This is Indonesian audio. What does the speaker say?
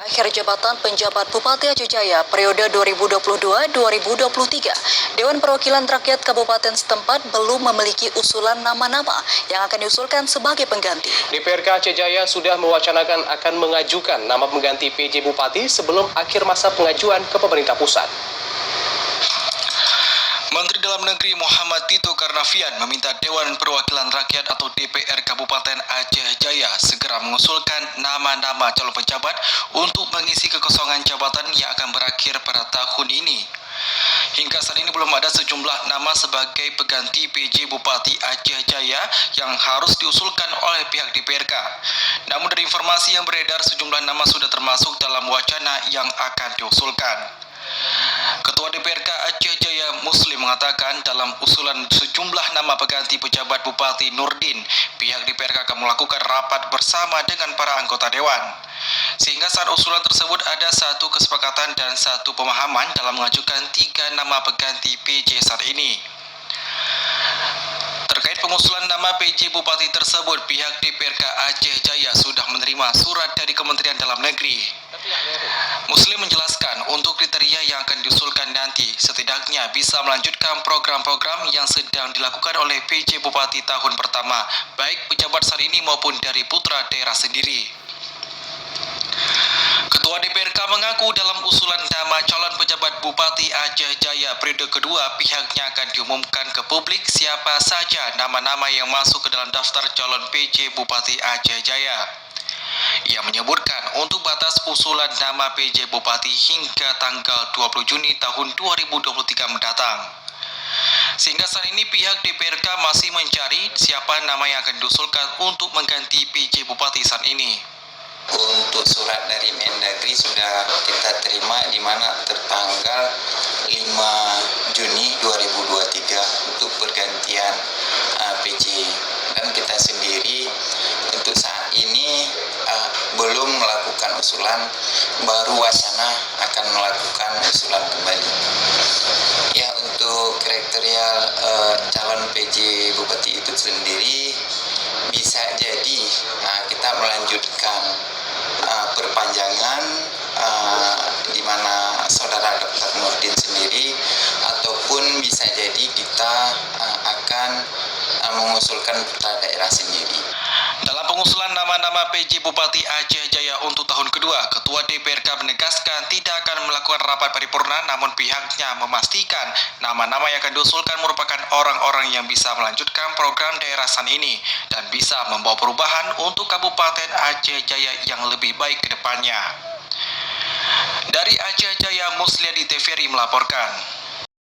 Akhir jabatan penjabat Bupati Aceh Jaya periode 2022-2023, Dewan Perwakilan Rakyat Kabupaten setempat belum memiliki usulan nama-nama yang akan diusulkan sebagai pengganti. DPRK Aceh Jaya sudah mewacanakan akan mengajukan nama pengganti PJ Bupati sebelum akhir masa pengajuan ke pemerintah pusat. Menteri Dalam Negeri Muhammad Tito Karnavian meminta Dewan Perwakilan Rakyat atau DPR Kabupaten Aceh Jaya segera mengusulkan nama-nama calon pejabat untuk mengisi kekosongan jabatan yang akan berakhir pada tahun ini. Hingga saat ini belum ada sejumlah nama sebagai pengganti PJ Bupati Aceh Jaya yang harus diusulkan oleh pihak DPRK. Namun dari informasi yang beredar, sejumlah nama sudah termasuk dalam wacana yang akan diusulkan. Ketua DPRK Aceh Jaya Muslim mengatakan dalam usulan sejumlah nama pengganti pejabat Bupati Nurdin, pihak DPRK akan melakukan rapat bersama dengan para anggota Dewan. Sehingga saat usulan tersebut ada satu kesepakatan dan satu pemahaman dalam mengajukan 3 nama pengganti PJ saat ini. Terkait pengusulan nama PJ Bupati tersebut, pihak DPRK Aceh Jaya sudah menerima surat dari Kementerian Dalam Negeri. Muslim menjelaskan untuk kriteria yang akan diusulkan nanti setidaknya bisa melanjutkan program-program yang sedang dilakukan oleh PJ Bupati tahun pertama, baik pejabat saat ini maupun dari putra daerah sendiri. Ketua DPRK mengaku dalam usulan nama calon pejabat Bupati Aceh Jaya periode kedua, pihaknya akan diumumkan ke publik siapa saja nama-nama yang masuk ke dalam daftar calon PJ Bupati Aceh Jaya. Ia menyebutkan untuk batas usulan nama PJ Bupati hingga tanggal 20 Juni tahun 2023 mendatang. Sehingga saat ini pihak DPRK masih mencari siapa nama yang akan diusulkan untuk mengganti PJ Bupati saat ini. Untuk surat dari Mendagri sudah kita terima di mana tertanggal 5 Juni 2023 untuk pergantian PJ, dan kita sendiri untuk saat ini belum melakukan usulan, baru wacana akan melakukan usulan kembali. Ya, untuk kriteria calon PJ Bupati itu sendiri bisa jadi kita melanjutkan perpanjangan di mana saudara Dr. Nurdin sendiri, ataupun bisa jadi kita akan mengusulkan putra daerah sendiri. Dalam pengusulan nama-nama PJ Bupati Aceh Jaya untuk tahun kedua, Ketua DPRK menegaskan tidak akan melakukan rapat paripurna, namun pihaknya memastikan nama-nama yang akan diusulkan merupakan orang-orang yang bisa melanjutkan program daerah saat ini dan bisa membawa perubahan untuk Kabupaten Aceh Jaya yang lebih baik ke depannya. Dari Aceh Jaya, Musliadi TVRI melaporkan.